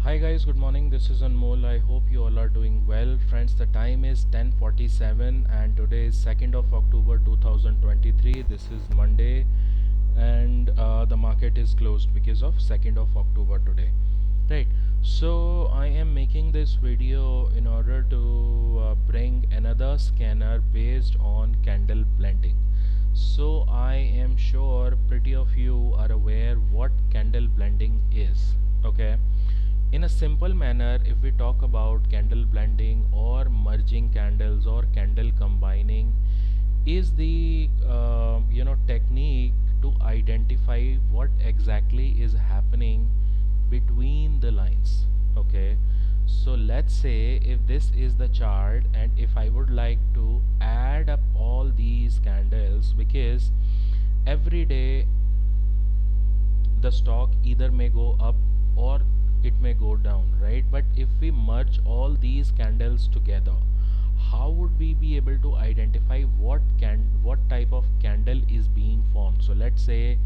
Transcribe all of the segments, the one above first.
Hi guys, good morning. This is Anmol. I hope you all are doing well. Friends, the time is 10:47 and today is 2nd of October 2023. This is Monday and the market is closed because of 2nd of October today. Right. So I am making this video in order to bring another scanner based on candle blending. So I am sure pretty of you are aware what candle blending is. Okay, in a simple manner, if we talk about candle blending or merging candles or candle combining, is the technique to identify what exactly is happening between the lines. Okay, so let's say if this is the chart and if I would like to add up all these candles, because every day the stock either may go up or it may go down, right? But if we merge all these candles together, how would we be able to identify what type of candle is being formed? So let's say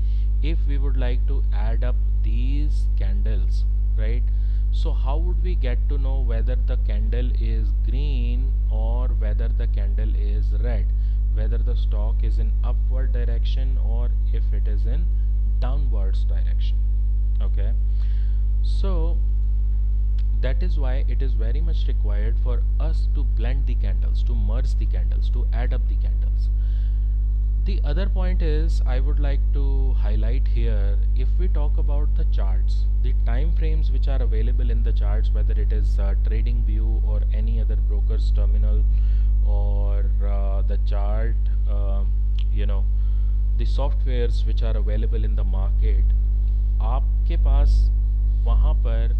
if we would like to add up these candles, right? So how would we get to know whether the candle is green or whether the candle is red, whether the stock is in upward direction or if it is in downwards direction? Okay, so that is why it is very much required for us to blend the candles, to merge the candles, to add up the candles. The other point is I would like to highlight here, if we talk about the charts, the time frames which are available in the charts, whether it is trading view or any other broker's terminal or the chart, you know the softwares which are available in the market, आपके पास वहाँ पर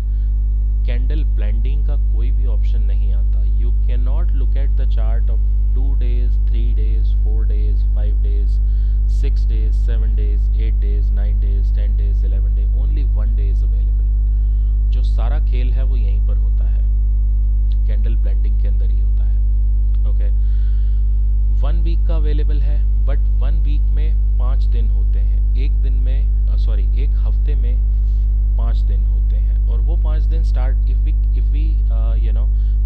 candle blending का कोई भी option नहीं आता. You can not look at the chart of 2 days, 3 days, 4 days, 5 days, 6 days, 7 days, 8 days, 9 days, 10 days, 11 days. Only 1 day is available. जो सारा खेल है वो यहीं पर होता है, कैंडल ब्लेंडिंग के अंदर ही होता है. ओके, 1 वीक का अवेलेबल है, बट 1 वीक में 5 दिन होते हैं. एक दिन में एक हफ्ते में 5 दिन होते हैं, और वो 5 दिन start if we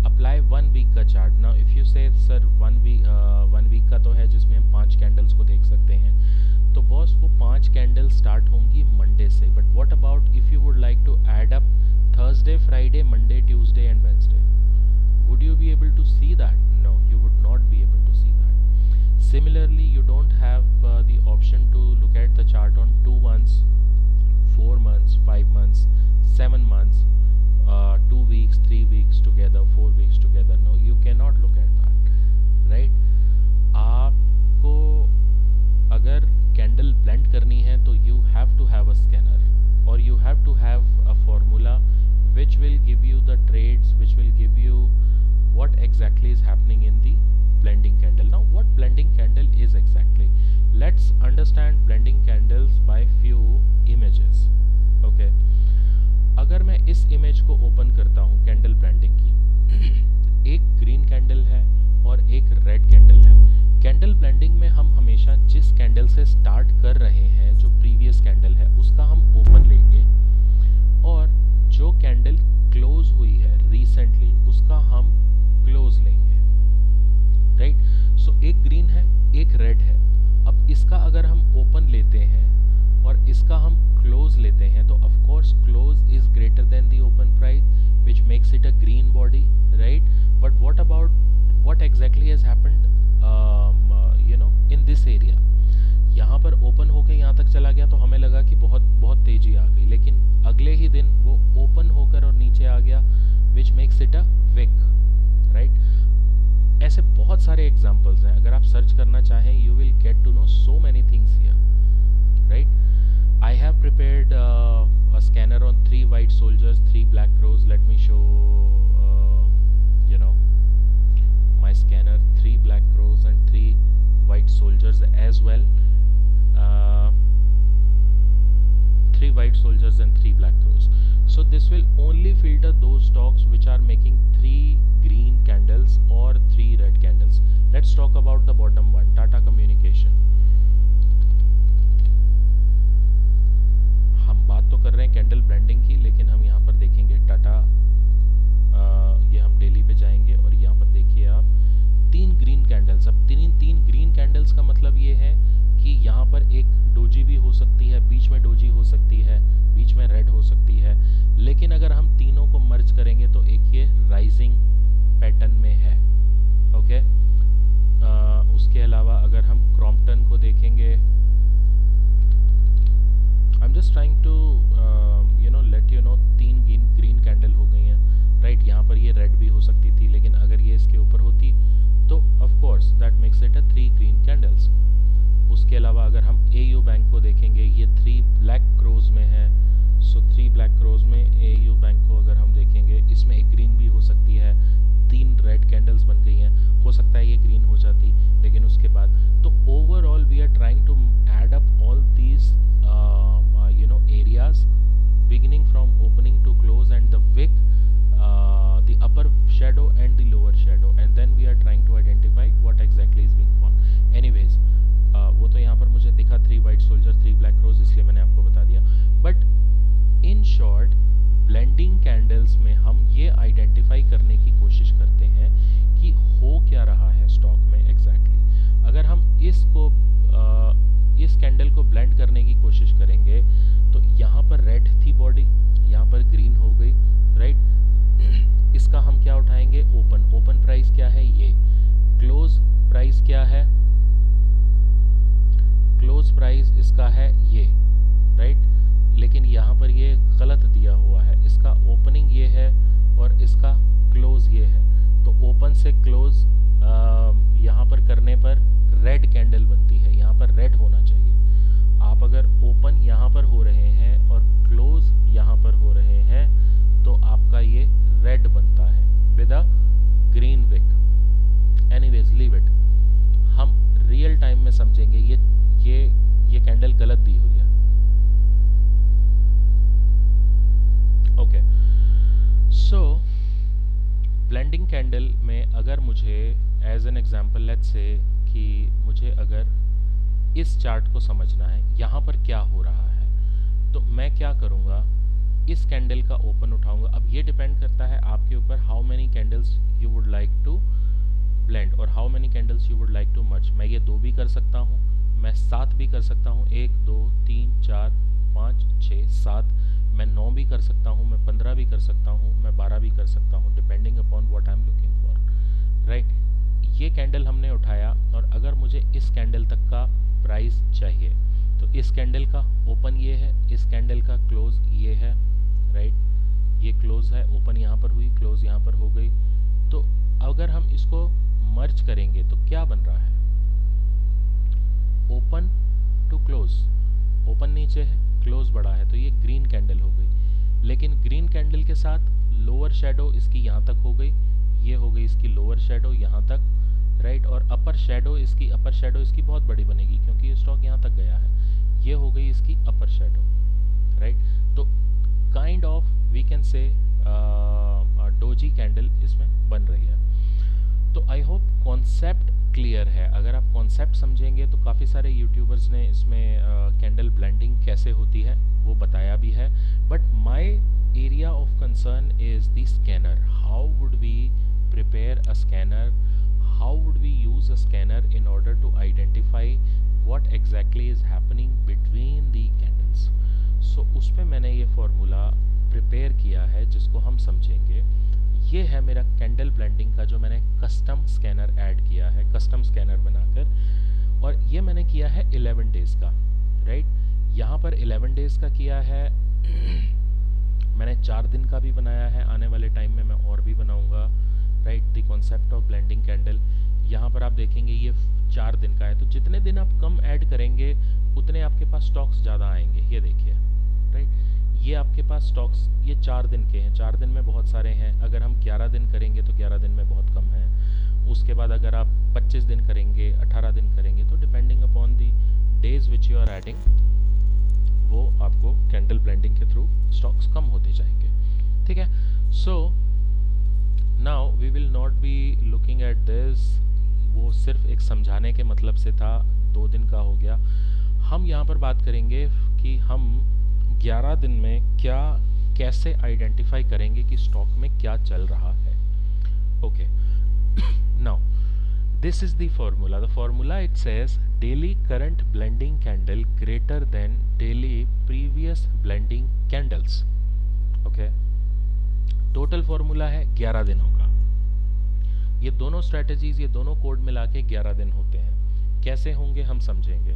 apply 1 week का chart. Now if you say sir 1 week का तो है जिसमें हम 5 कैंडल्स को देख सकते हैं, तो बॉस वो 5 कैंडल स्टार्ट होंगी मंडे से. But what about if you would like to add up Thursday, Friday, Monday, Tuesday and Wednesday? Would you be able to see that? No, you would not be able to see that. Similarly, you don't have the option to look at the chart on 2 months, 4 months, 5 months, 7 months, 2 weeks, 3 weeks together, 4 weeks together. No, you cannot look at that, right? आपको अगर candle blend करनी है तो you have to have a scanner, or you have to have a formula which will give you the trades, which will give you what exactly is happening in the blending candle. Now what blending candle is exactly? Let's understand blending candles by few images. Okay, अगर मैं इस image को open करता हूँ candle blending की, एक green candle है और एक रेड कैंडल है. कैंडल ब्लेंडिंग में हम हमेशा जिस कैंडल से स्टार्ट कर रहे हैं, जो प्रीवियस कैंडल है, उसका हम ओपन लेंगे, और जो कैंडल क्लोज हुई है रिसेंटली उसका हम क्लोज लेंगे, राइट? सो एक ग्रीन है, एक रेड है. अब इसका अगर हम ओपन लेते हैं और इसका हम क्लोज लेते हैं, तो of course close is greater than the open price, which makes it a green body, right? But what about what exactly has happened in this area? यहाँ पर ओपन होके यहाँ तक चला गया तो हमें लगा कि बहुत बहुत तेजी आ गई, लेकिन अगले ही दिन वो ओपन होकर और नीचे आ गया, which makes it a week, right? ऐसे बहुत सारे एग्जांपल्स हैं. अगर आप सर्च करना चाहें, you will get to know so many things here, right? I have prepared a scanner on 3 white soldiers, 3 black crows. Let me show my scanner, 3 black crows and 3 white soldiers as well. 3 white soldiers and 3 black crows. So this will only filter those stocks which are making 3 green candles or 3 red candles. Let's talk about the bottom one, Tata Communication. हम बात तो कर रहे हैं candle blending की, लेकिन हम यहाँ पर देखेंगे टाटा ऑपोजिट है 3 ग्रीन कैंडल्स। उसके अलावा अगर हम AU बैंक को देखेंगे, ये 3 ब्लैक क्रोज में है। सो 3 ब्लैक क्रोज में AU बैंक को अगर हम देखेंगे, इसमें एक ग्रीन भी हो सकती है, 3 रेड कैंडल्स बन गई हैं, हो सकता है ये ग्रीन हो जाती, लेकिन उसके बाद तो overall we are trying to add up all these areas beginning from opening to close and the wick, the upper shadow and the lower shadow, and then we are trying to identify what exactly is being formed. Anyways, वो तो यहाँ पर मुझे दिखा 3 white soldier 3 black crows, इसलिए मैंने आपको बता दिया। But in short blending candles में हम ये आइडेंटिफाई करने की कोशिश करते हैं कि हो क्या रहा है स्टॉक में एग्जैक्टली। अगर हम इस कैंडल को ब्लेंड करने की कोशिश करेंगे तो यहाँ पर रेड थी बॉडी, यहाँ पर ग्रीन हो गई, राइट। इसका हम क्या उठाएंगे, ओपन प्राइस क्या है ये, क्लोज प्राइस क्या है, क्लोज प्राइस इसका है ये, राइट। लेकिन यहाँ पर ये गलत दिया हुआ है, इसका ओपनिंग ये है और इसका क्लोज ये है। तो ओपन से क्लोज यहाँ पर करने पर रेड कैंडल बनती है, यहाँ पर रेड होना चाहिए। आप अगर ओपन यहाँ पर हो रहे हैं और क्लोज यहाँ पर हो रहे हैं तो आपका ये रेड बनता है with a green wick. Anyways leave it, हम रियल टाइम में समझेंगे। ये कैंडल गलत दी हुई है। ओके, सो ब्लेंडिंग कैंडल में अगर मुझे as an example let's say कि मुझे अगर इस चार्ट को समझना है, यहाँ पर क्या हो रहा है, तो मैं क्या करूँगा, इस कैंडल का ओपन उठाऊंगा। अब ये डिपेंड करता है आपके ऊपर, how many candles you would like to blend और how many candles you would like to merge. मैं ये 2 भी कर सकता हूँ, मैं 7 भी कर सकता हूँ, 1 2 3 4 5 6 7, मैं 9 भी कर सकता हूँ, मैं 15 भी कर सकता हूँ, मैं 12 भी कर सकता हूँ, depending upon what I am looking for, right. ये कैंडल हमने उठाया और अगर मुझे इस कैंडल तक का प्राइस चाहिए तो इस कैंडल का ओपन ये है, इस कैंडल का क्लोज ये है, राइट। ये क्लोज है, ओपन यहाँ पर हुई, क्लोज यहाँ पर हो गई। तो अगर हम इसको मर्ज करेंगे तो क्या बन रहा है, ओपन टू क्लोज, ओपन नीचे है, क्लोज बड़ा है, तो ये ग्रीन कैंडल हो गई। लेकिन ग्रीन कैंडल के साथ लोअर शेडो इसकी यहाँ तक हो गई, ये हो गई इसकी लोअर शेडो यहाँ तक, राइट। और अपर शेडो इसकी बहुत बड़ी बनेगी क्योंकि ये स्टॉक यहाँ तक गया है, ये हो गई इसकी अपर शेडो, राइट। तो kind of we can say doji candle इसमें बन रही है। तो आई होप कॉन्सेप्ट क्लियर है। अगर आप कॉन्सेप्ट समझेंगे तो काफ़ी सारे यूट्यूबर्स ने इसमें कैंडल ब्लेंडिंग कैसे होती है वो बताया भी है। But my area of concern is the scanner. How would we prepare a scanner, how would we use a scanner in order to identify what exactly is happening between the candles. So उस पे मैंने ये formula prepare किया है जिसको हम समझेंगे। ये है मेरा कैंडल ब्लेंडिंग का जो मैंने कस्टम स्कैनर ऐड किया है, कस्टम स्कैनर बनाकर, और ये मैंने किया है 11 डेज़ का, राइट। यहाँ पर 11 डेज़ का किया है मैंने, 4 दिन का भी बनाया है, आने वाले टाइम में मैं और भी बनाऊंगा, right. The concept of blending candle यहाँ पर आप देखेंगे ये 4 दिन का है। तो जितने दिन आप कम ऐड करेंगे उतने आपके पास स्टॉक्स ज़्यादा आएंगे। ये देखिए, राइट, ये आपके पास स्टॉक्स ये 4 दिन के हैं, 4 दिन में बहुत सारे हैं। अगर हम 11 दिन करेंगे तो 11 दिन में बहुत कम है। उसके बाद अगर आप 25 दिन करेंगे, 18 दिन करेंगे, तो depending upon the days which you are adding, वो आपको कैंडल ब्लेंडिंग के थ्रू स्टॉक्स कम होते जाएंगे, ठीक है। So now we will not be looking at this, वो सिर्फ एक समझाने के मतलब से था, 2 दिन का हो गया। हम यहाँ पर बात करेंगे कि हम 11 दिन में कैसे आइडेंटिफाई करेंगे कि स्टॉक में क्या चल रहा है। Okay, now this is the formula. The formula it says daily current blending candle greater than daily previous blending candles. Okay, total formula है 11 दिनों का। ये दोनों स्ट्रेटजीज, ये दोनों कोड मिला के 11 दिन होते हैं। कैसे होंगे हम समझेंगे।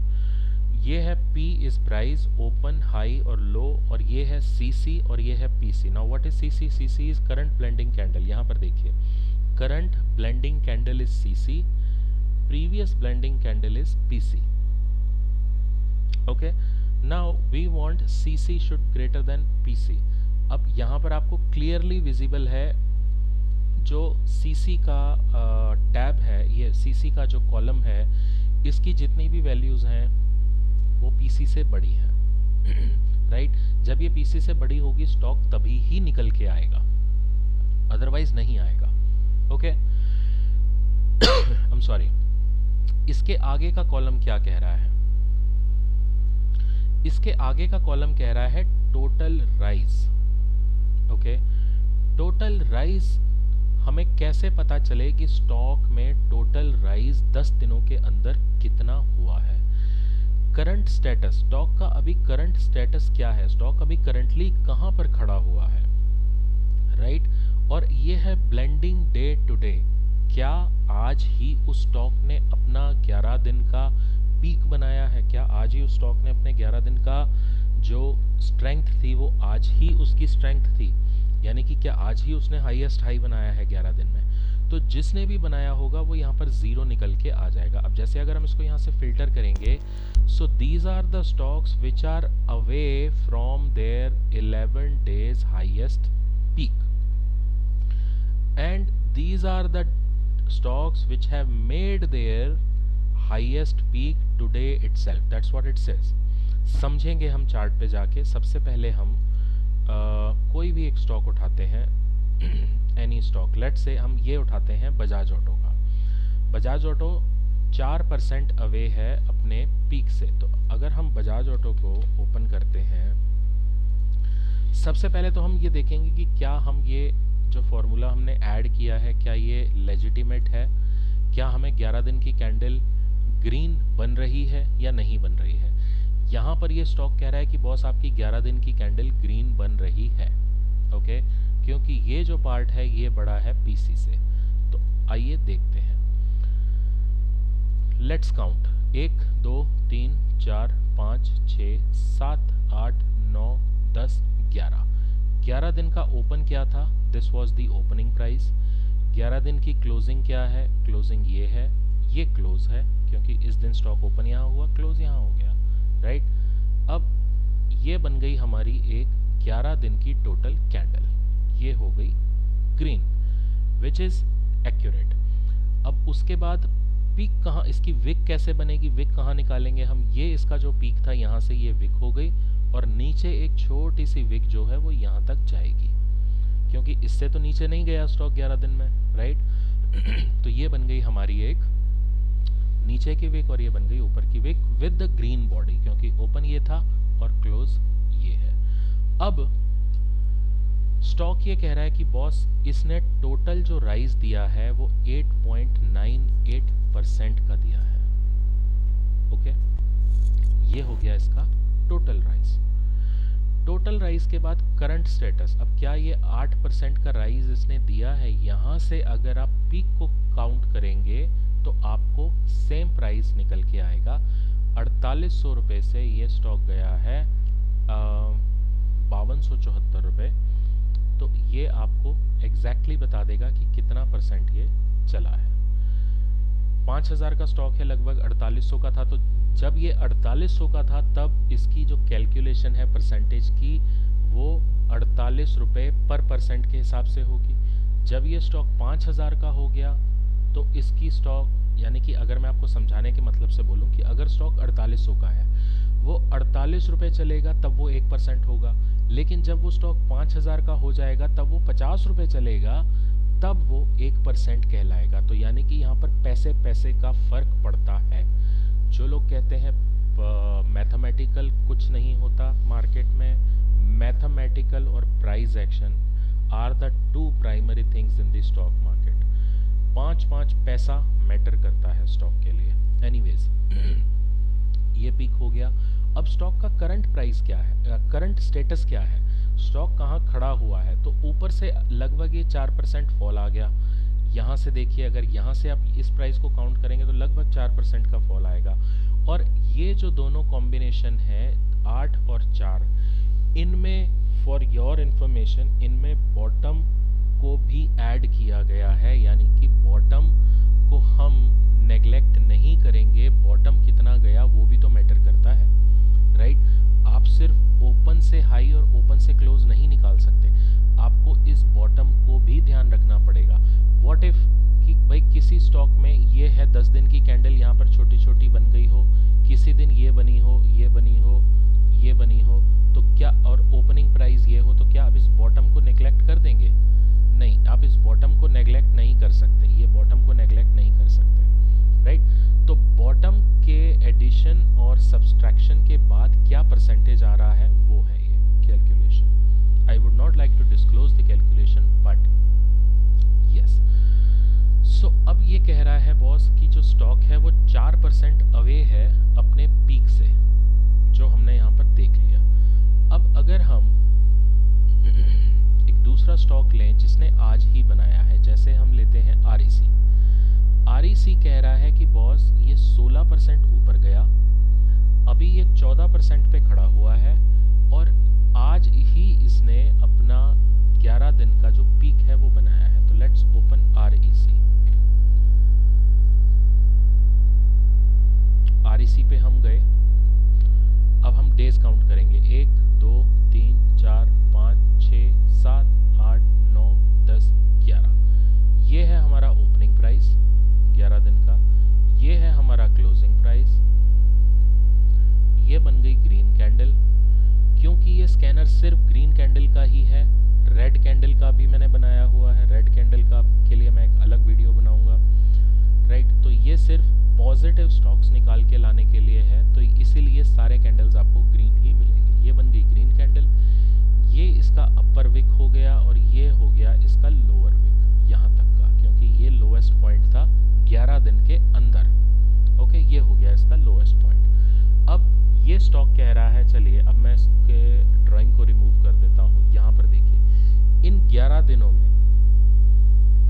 ये है P is price, open, high और लो, और ये है CC और ये है PC। Now what is CC? CC is current blending candle. यहाँ पर देखिए, current blending candle is CC previous blending candle is PC. Okay, now we want CC should greater than PC. अब यहाँ पर आपको clearly visible है जो CC का टैब है, ये CC का जो कॉलम है, इसकी जितनी भी वैल्यूज़ हैं वो PC से बड़ी हैं राइट। जब ये PC से बड़ी होगी स्टॉक तभी ही निकल के आएगा, अदरवाइज नहीं आएगा। Okay, I am sorry. इसके आगे का कॉलम क्या कह रहा है? इसके आगे का कॉलम कह रहा है total rise. Okay, total rise हमें कैसे पता चले कि स्टॉक में टोटल राइज 10 दिनों के अंदर कितना हुआ है? करंट स्टेटस, स्टॉक का अभी करंट स्टेटस क्या है, स्टॉक अभी करंटली कहां पर खड़ा हुआ है, राइट। और ये है ब्लेंडिंग डे टू डे। क्या आज ही उस स्टॉक ने अपना 11 दिन का पीक बनाया है? क्या आज ही उस स्टॉक ने अपने 11 दिन का जो स्ट्रेंथ थी वो आज ही उसकी स्ट्रेंथ थी? यानी कि क्या आज ही उसने हाईएस्ट हाई बनाया है 11 दिन में? तो जिसने भी बनाया होगा वो यहाँ पर ज़ीरो निकल के आ जाएगा। अब जैसे अगर हम इसको यहाँ से फिल्टर करेंगे, so these are the stocks which are away from their 11 days highest peak, and these are the stocks which have made their highest peak today itself. That's what it says. समझेंगे हम chart पे जाके। सबसे पहले हम कोई भी एक स्टॉक उठाते हैं, एनी स्टॉक, लेट्स से हम ये उठाते हैं बजाज ऑटो का। बजाज ऑटो 4% अवे है अपने पीक से। तो अगर हम बजाज ऑटो को ओपन करते हैं, सबसे पहले तो हम ये देखेंगे कि क्या हम ये जो फॉर्मूला हमने ऐड किया है क्या ये लेजिटिमेट है, क्या हमें 11 दिन की कैंडल ग्रीन बन रही है या नहीं बन रही है। यहाँ पर ये स्टॉक कह रहा है कि बॉस आपकी 11 दिन की कैंडल ग्रीन बन रही है। ओके, क्योंकि ये जो पार्ट है ये बड़ा है पीसी से। तो आइए देखते हैं, लेट्स काउंट 1 2 3 4 5 6 7 8 9 10 11। 11 दिन का ओपन क्या था? This was the opening price. 11 दिन की क्लोजिंग क्या है? क्लोजिंग ये है, ये क्लोज है, क्योंकि इस दिन स्टॉक ओपन यहाँ हुआ, क्लोज यहाँ हो गया, राइट। अब ये बन गई हमारी एक 11 दिन की टोटल कैंडल, ये हो गई ग्रीन, विच इज़ एक्यूरेट। अब उसके बाद पीक कहाँ, इसकी विक कैसे बनेगी, विक कहाँ निकालेंगे हम? ये इसका जो पीक था यहाँ से ये विक हो गई, और नीचे एक छोटी सी विक जो है वो यहाँ तक जाएगी, क्योंकि इससे तो नीचे नहीं गया स्टॉक 11 दिन में, राइट। तो ये बन गई हमारी एक नीचे की विक और ये बन गई ऊपर की wick with the green body, क्योंकि ओपन ये था और क्लोज ये है। अब स्टॉक ये कह रहा है कि बॉस इसने टोटल जो राइज दिया है वो 8.98% का दिया है। ओके, ये हो गया इसका टोटल राइज। टोटल राइज के बाद करंट स्टेटस, अब क्या ये 8% का राइज इसने दिया है? यहाँ से अगर आप पीक को काउंट करेंगे तो आपको सेम प्राइस निकल के आएगा। 4800 रुपये से ये स्टॉक गया है 5274 रुपये। तो ये आपको एग्जैक्टली बता देगा कि कितना परसेंट ये चला है। 5000 का स्टॉक है, लगभग 4800 का था। तो जब ये 4800 का था तब इसकी जो कैलकुलेशन है परसेंटेज की वो 48 रुपये पर परसेंट के हिसाब से होगी। जब ये स्टॉक 5000 का हो गया तो इसकी स्टॉक, यानी कि अगर मैं आपको समझाने के मतलब से बोलूं कि अगर स्टॉक 4800 का है, वो 48 रुपये चलेगा तब वो 1% होगा। लेकिन जब वो स्टॉक 5000 का हो जाएगा तब वो 50 रुपये चलेगा, तब वो 1% कहलाएगा। तो यानी कि यहाँ पर पैसे पैसे का फ़र्क पड़ता है। जो लोग कहते हैं मैथमेटिकल कुछ नहीं होता मार्केट में, मैथमेटिकल और price action are the two primary things in the stock market. 5 पैसा मैटर करता है स्टॉक के लिए। एनीवेज, ये पीक हो गया। अब स्टॉक का करंट प्राइस क्या है, करंट स्टेटस क्या है, स्टॉक कहाँ खड़ा हुआ है? तो ऊपर से लगभग ये 4% फॉल आ गया। यहाँ से देखिए, अगर यहाँ से आप इस प्राइस को काउंट करेंगे तो लगभग 4% का फॉल आएगा। और ये जो दोनों कॉम्बिनेशन है 8 और 4, इनमें फॉर योर इंफॉर्मेशन इनमें बॉटम को भी ऐड किया गया है, यानी कि बॉटम को हम नेग्लेक्ट नहीं करेंगे, बॉटम कितना गया वो भी तो मैटर करता है, राइट। आप सिर्फ ओपन से हाई और ओपन से क्लोज नहीं निकाल सकते, आपको इस बॉटम को भी ध्यान रखना पड़ेगा। व्हाट इफ कि भाई किसी स्टॉक में ये है 10 दिन की कैंडल यहाँ पर छोटी छोटी बन गई हो, किसी दिन ये बनी हो, ये बनी हो, ये बनी हो, तो क्या, और ओपनिंग प्राइस ये हो, तो क्या आप इस बॉटम को नेग्लेक्ट कर देंगे? नहीं, आप इस बॉटम को नेग्लेक्ट नहीं कर सकते, ये बॉटम को नेग्लेक्ट नहीं कर सकते, राइट। तो बॉटम के एडिशन और सब्सट्रैक्शन के बाद क्या परसेंटेज आ रहा है वो है ये calculation. I would not like to disclose the calculation but yes. So अब ये कह रहा है बॉस कि जो स्टॉक है वो 4% अवे है अपने पीक से, जो हमने यहाँ पर देख लिया। अब अगर हम एक दूसरा स्टॉक लें जिसने आज ही बनाया है, जैसे हम लेते हैं REC। REC कह रहा है कि बॉस ये 16% ऊपर गया, अभी ये 14% पे खड़ा हुआ है और आज ही इसने अपना 11 दिन का जो पीक है वो बनाया है। तो लेट्स ओपन REC पे हम गए। अब हम डेज काउंट करेंगे, 1 2 3 4 5 6 7 8 9 10 11। ये है हमारा ओपनिंग प्राइस 11 दिन का, ये है हमारा क्लोजिंग प्राइस, ये बन गई ग्रीन कैंडल। क्योंकि ये स्कैनर सिर्फ ग्रीन कैंडल का ही है, रेड कैंडल का भी मैंने बनाया हुआ है, रेड कैंडल का के लिए मैं एक अलग वीडियो बनाऊंगा, राइट। तो ये सिर्फ पॉजिटिव स्टॉक्स निकाल के लाने के लिए है, तो इसीलिए सारे कैंडल्स आपको ग्रीन ही मिलेंगे। ये बन गई ग्रीन कैंडल, ये इसका अपर विक हो गया और ये हो गया इसका लोअर विक यहाँ तक का, क्योंकि ये लोएस्ट पॉइंट था 11 दिन के अंदर। ओके, ये हो गया इसका लोएस्ट पॉइंट। अब ये स्टॉक कह रहा है, चलिए अब मैं इसके ड्राइंग को रिमूव कर देता हूँ। यहाँ पर देखिए, इन 11 दिनों में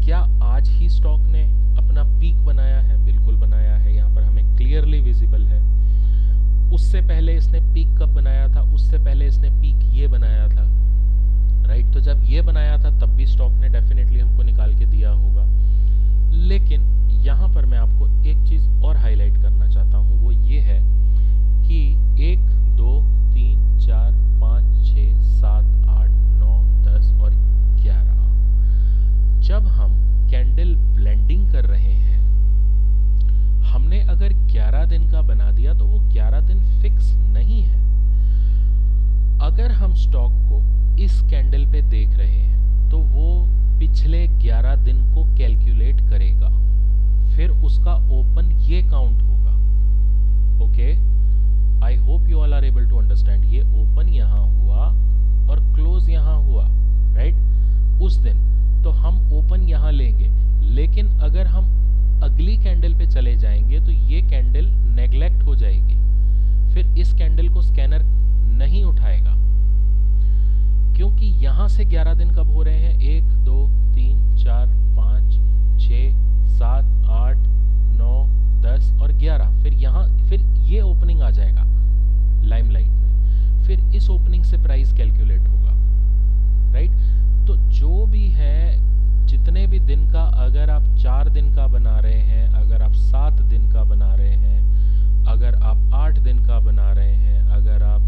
क्या आज ही स्टॉक ने अपना पीक बनाया है? बिल्कुल बनाया है, यहाँ पर हमें क्लियरली विजिबल है। उससे पहले इसने पीक कब बनाया था? उससे पहले इसने पीक ये बनाया था, राइट। तो जब ये बनाया था तब भी स्टॉक ने डेफिनेटली हमको निकाल के दिया होगा। लेकिन यहाँ पर मैं आपको एक चीज़ और हाईलाइट करना चाहता हूँ, वो ये है कि 1 2 3 4 5 6 7 8 9 10 और 11 जब हम कैंडल ब्लेंडिंग कर रहे हैं, हमने अगर 11 दिन का बना दिया तो वो 11 दिन फिक्स नहीं है। अगर हम स्टॉक को इस कैंडल पे देख रहे हैं तो वो पिछले 11 दिन को कैलकुलेट करेगा, फिर उसका ओपन ये काउंट होगा। Okay, I hope you all are able to understand. ये ओपन यहाँ हुआ और क्लोज यहाँ हुआ, राइट। उस दिन तो हम ओपन यहाँ लेंगे, लेकिन अगर हम अगली कैंडल पे चले जाएंगे तो ये कैंडल नेग्लेक्ट हो जाएगी, फिर इस कैंडल को स्कैनर नहीं उठाएगा। क्योंकि यहाँ से 11 दिन कब हो रहे हैं? 1 2 3 4 5 6 7 8 9 10 और 11। फिर ये ओपनिंग आ जाएगा लाइमलाइट में, फिर इस ओपनिंग से प्राइस कैलकुलेट होगा, राइट। तो जो भी है, जितने भी दिन का, अगर आप 4 दिन का बना रहे हैं, अगर आप 7 दिन का बना रहे हैं, अगर आप 8 दिन का बना रहे हैं, अगर आप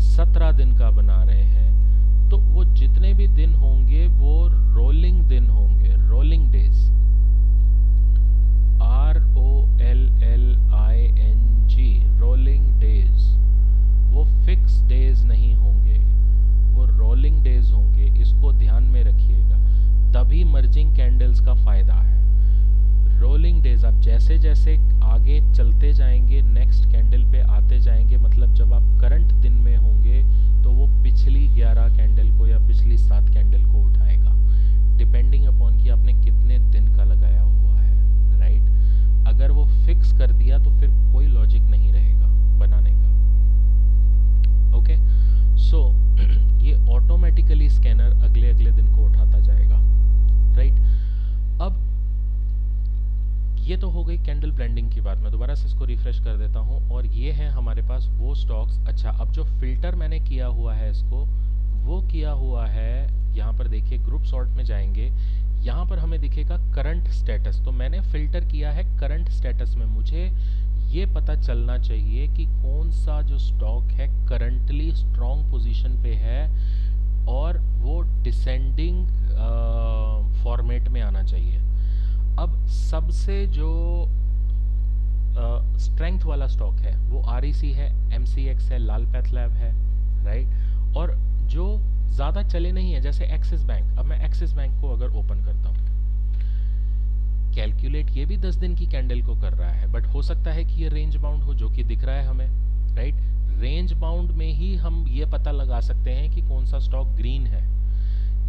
17 दिन का बना रहे हैं, तो वो जितने भी दिन होंगे वो रोलिंग दिन होंगे, rolling days, ROLLING, rolling days. वो फिक्स डेज नहीं होंगे, वो रोलिंग डेज होंगे। इसको ध्यान में रखिएगा, तभी मर्जिंग कैंडल्स का फायदा है। रोलिंग डेज, आप जैसे जैसे आगे चलते जाएंगे, नेक्स्ट कैंडल पे आते जाएंगे, मतलब जब आप करंट दिन में होंगे तो वो पिछली 11 कैंडल को या पिछली 7 कैंडल को उठाएगा, डिपेंडिंग अपॉन कि आपने कितने दिन का लगाया हुआ है, राइट। अगर वो फिक्स कर दिया तो फिर कोई लॉजिक नहीं रहेगा बनाने का। ओके, सो ये ऑटोमेटिकली स्कैनर अगले अगले दिन को उठाता जाएगा, राइट। अब ये तो हो गई कैंडल ब्लेंडिंग की बात। मैं दोबारा से इसको रिफ्रेश कर देता हूँ और ये है हमारे पास वो स्टॉक्स। अच्छा, अब जो फिल्टर मैंने किया हुआ है इसको, वो किया हुआ है यहाँ पर देखिए ग्रुप सॉर्ट में जाएंगे, यहाँ पर हमें दिखेगा करंट स्टेटस। तो मैंने फिल्टर किया है करंट स्टेटस में। मुझे ये पता चलना चाहिए कि कौन सा जो स्टॉक है करंटली स्ट्रॉन्ग पोजीशन पे है और वो डिसेंडिंग फॉर्मेट में आना चाहिए। अब सबसे जो स्ट्रेंथ वाला स्टॉक है वो REC है, MCX है, लाल पैथलैब है, राइट। और जो ज़्यादा चले नहीं है जैसे एक्सिस बैंक, अब मैं एक्सिस बैंक को अगर ओपन करता हूँ, कैलकुलेट ये भी 10 दिन की कैंडल को कर रहा है, बट हो सकता है कि ये रेंज बाउंड हो, जो कि दिख रहा है हमें, राइट। रेंज बाउंड में ही हम ये पता लगा सकते हैं कि कौन सा स्टॉक ग्रीन है।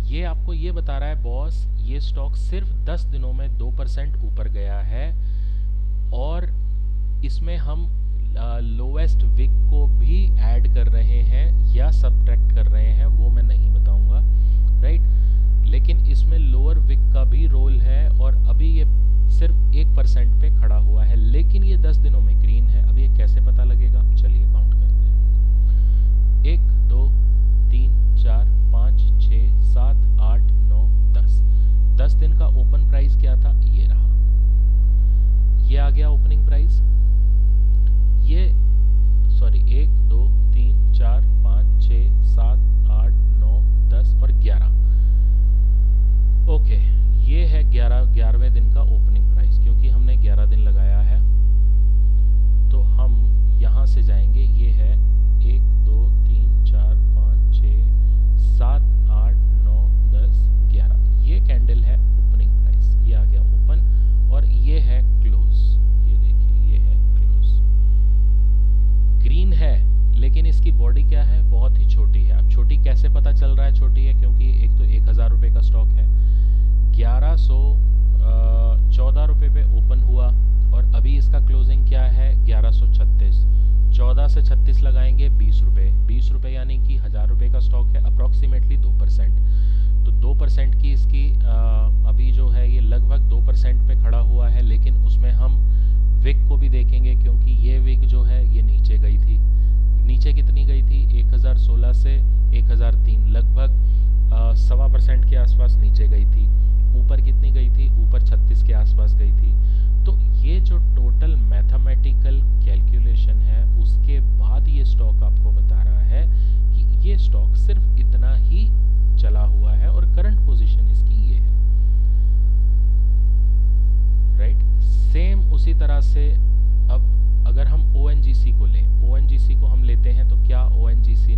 ये आपको ये बता रहा है बॉस, ये स्टॉक सिर्फ 10 दिनों में 2% ऊपर गया है और इसमें हम लोवेस्ट विक को भी ऐड कर रहे हैं या सबट्रैक्ट कर रहे हैं, वो मैं नहीं बताऊंगा, राइट। लेकिन इसमें लोअर विक का भी रोल है और अभी ये सिर्फ 1% पे खड़ा हुआ है, लेकिन ये 10 दिनों में ग्रीन है। अब ये कैसे पता लगेगा, चलिए काउंट करते हैं। 1 2 3 4 5 6 7 8 9 10। 10 दिन का ओपन प्राइस क्या था, ये रहा, ये आ गया ओपनिंग प्राइस। ये सॉरी 1 2 3 4 5 6 7 8 9 10 और 11। ओके, ये है 11वें दिन का ओपनिंग प्राइस। क्योंकि हमने 11 दिन लगाया है तो हम यहाँ से जाएंगे, ये है 1 2 3 4 5 6 7 8 9 10 11। ये कैंडल है ओपनिंग प्राइस, ये आ गया ओपन और ये है क्लोज। ये देखिए, ये है क्लोज। ग्रीन है लेकिन इसकी बॉडी क्या है, बहुत ही छोटी है। अब छोटी कैसे पता चल रहा है छोटी है, क्योंकि एक तो 1000 रुपये का स्टॉक है, 1114 रुपये पे ओपन हुआ और अभी इसका क्लोजिंग क्या है 1136। 14 से 36 लगाएंगे 20 रुपये, 20 रुपये यानी कि 1000 रुपये का स्टॉक है, अप्रॉक्सीमेटली 2%। तो 2% की इसकी अभी जो है ये लगभग 2% पे खड़ा हुआ है, लेकिन उसमें हम विक को भी देखेंगे क्योंकि ये विक जो है ये नीचे गई थी। नीचे कितनी गई थी, 1016 से 1003, लगभग 1.25% के आसपास नीचे गई थी। ऊपर कितनी गई थी, ऊपर 36 के आसपास गई थी। तो ये जो टोटल मैथमेटिकल कैलकुलेशन है उसके बाद ये स्टॉक आपको बता रहा है कि ये स्टॉक सिर्फ इतना ही चला हुआ है और करंट पोजीशन इसकी ये है, राइट। सेम उसी तरह से अब अगर हम ONGC को लें, ONGC को हम लेते हैं तो क्या ONGC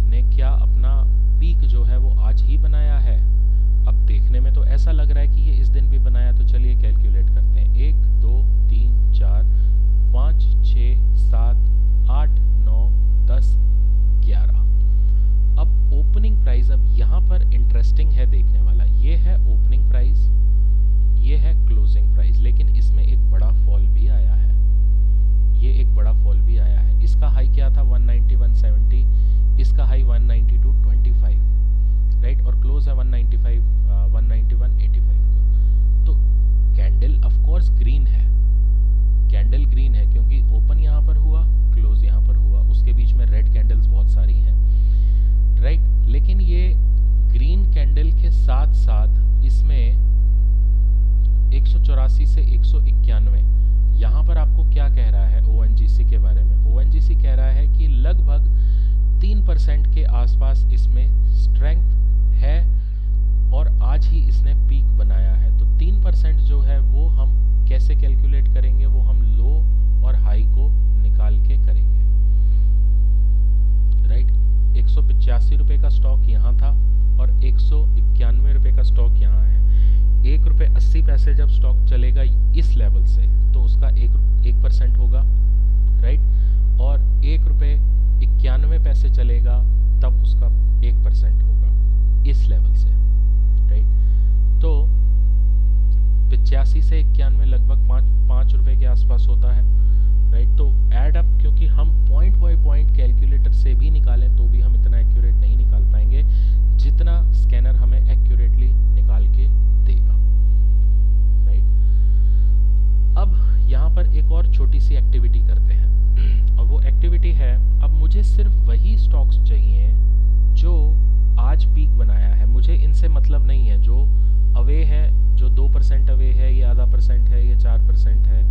ने क्या अपना पीक जो है वो आज ही बनाया है? अब देखने में तो ऐसा लग रहा है कि ये इस दिन भी बनाया, तो चलिए कैलकुलेट करते हैं। 1 2 3 4 5 6 7 8 9 10 11। अब ओपनिंग प्राइस, अब यहाँ पर इंटरेस्टिंग है देखने वाला, ये है ओपनिंग प्राइस, ये है क्लोजिंग प्राइस, लेकिन इसमें एक बड़ा फॉल भी आया है। ये एक बड़ा फॉल भी आया है। इसका हाई क्या था 191.70, इसका हाई 192.25, राइट, और क्लोज है 191.85 का। तो कैंडल ऑफ कोर्स ग्रीन है, कैंडल ग्रीन है क्योंकि ओपन यहाँ पर हुआ, क्लोज यहाँ पर हुआ, उसके बीच में रेड कैंडल्स बहुत सारी हैं, राइट। लेकिन ये ग्रीन कैंडल के साथ साथ इसमें 184 से 191, यहाँ पर आपको क्या कह रहा है ONGC के बारे में? ONGC कह रहा है कि लगभग 3% के आसपास इसमें स्ट्रेंथ है और आज ही इसने पीक बनाया है। तो 3% जो है वो हम कैसे कैलकुलेट करेंगे, वो हम लो और हाई को निकाल के करेंगे, राइट। 185 रुपये का स्टॉक यहाँ था और 191 रुपये का स्टॉक यहाँ है। 1 रुपये 80 पैसे जब स्टॉक चलेगा इस लेवल से तो उसका 1% होगा, राइट, और 1 रुपये 91 पैसे चलेगा तब उसका 1% होगा इस लेवल से, राइट। तो 85 से 91 लगभग 5 रुपये के आसपास होता है, राइट। तो एड अप, क्योंकि हम पॉइंट बाय पॉइंट कैलकुलेटर से भी निकालें तो भी हम इतना एक्यूरेट नहीं निकाल पाएंगे जितना स्कैनर हमें एक्यूरेटली निकाल के देगा, राइट। अब यहाँ पर एक और छोटी सी एक्टिविटी करते हैं और वो एक्टिविटी है, अब मुझे सिर्फ वही स्टॉक्स चाहिए से मतलब नहीं है। जो अवे है, जो 2% अवे है, ये आधा % है, ये 4% है,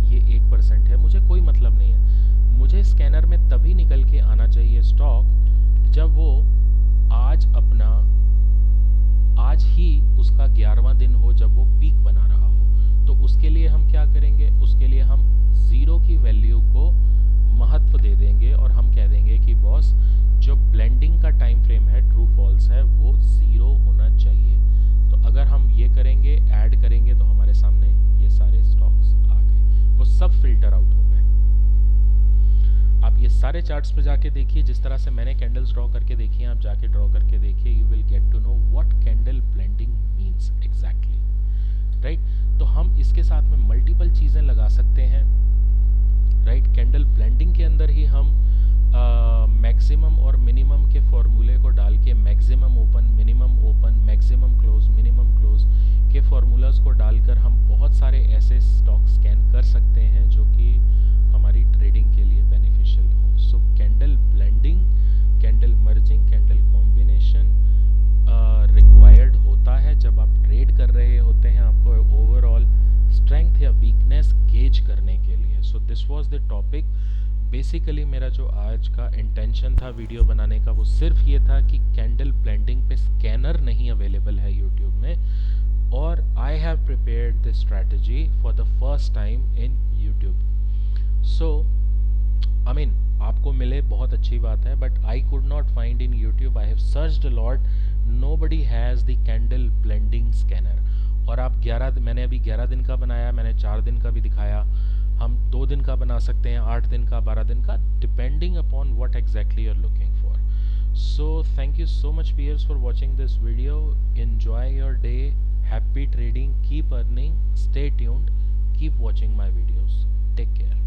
ये 1% है, मुझे कोई मतलब नहीं है। मुझे स्कैनर में तभी निकल के आना चाहिए स्टॉक जब वो आज ही उसका 11वां दिन हो, जब वो पीक बना रहा हो। तो उसके लिए हम क्या करेंगे? उसके लिए हम ज़ीरो की वैल्यू को महत्व दे देंगे और हम कह देंगे कि बॉस, जो ब्लेंडिंग का टाइम फ्रेम है, ट्रू फॉल्स है, वो 0 होना चाहिए। तो अगर हम ये करेंगे, ऐड करेंगे, तो हमारे सामने ये सारे स्टॉक्स आ गए, वो सब फिल्टर आउट हो गए। आप ये सारे चार्ट्स पे जाके देखिए, जिस तरह से मैंने कैंडल्स ड्रॉ करके देखी हैं, आप जाके ड्रॉ करके देखिए, you will get to know what candle blending means exactly, right. तो हम इसके साथ में मल्टीपल चीज़ें लगा सकते हैं, राइट। कैंडल ब्लेंडिंग के अंदर ही हम मैक्सिमम और मिनिमम के फॉर्मूले को डाल के maximum open, maximum close, minimum close के फॉर्मूलाज को डालकर हम बहुत सारे ऐसे स्टॉक स्कैन कर सकते हैं जो कि हमारी ट्रेडिंग के लिए बेनिफिशियल हो। So candle blending, candle merging, candle combination required होता है जब आप ट्रेड कर रहे होते हैं, आपको ओवरऑल स्ट्रेंथ या वीकनेस गेज करने के लिए। So this was the topic. Basically मेरा जो आज का इंटेंशन था वीडियो बनाने का, वो सिर्फ ये था कि कैंडल ब्लेंडिंग पे स्कैनर नहीं अवेलेबल है यूट्यूब में, और आई have prepared the strategy for the first time in YouTube. So I mean आपको मिले बहुत अच्छी बात है, but I could not find in YouTube. I have searched a lot, nobody has the candle blending scanner. और आप मैंने अभी 11 दिन का बनाया, मैंने 4 दिन का भी दिखाया, हम 2 दिन का बना सकते हैं, 8 दिन का, 12 दिन का, depending upon what exactly you are looking for. So thank you so much viewers for watching this video. Enjoy your day, happy trading, keep earning, stay tuned, keep watching my videos. Take care.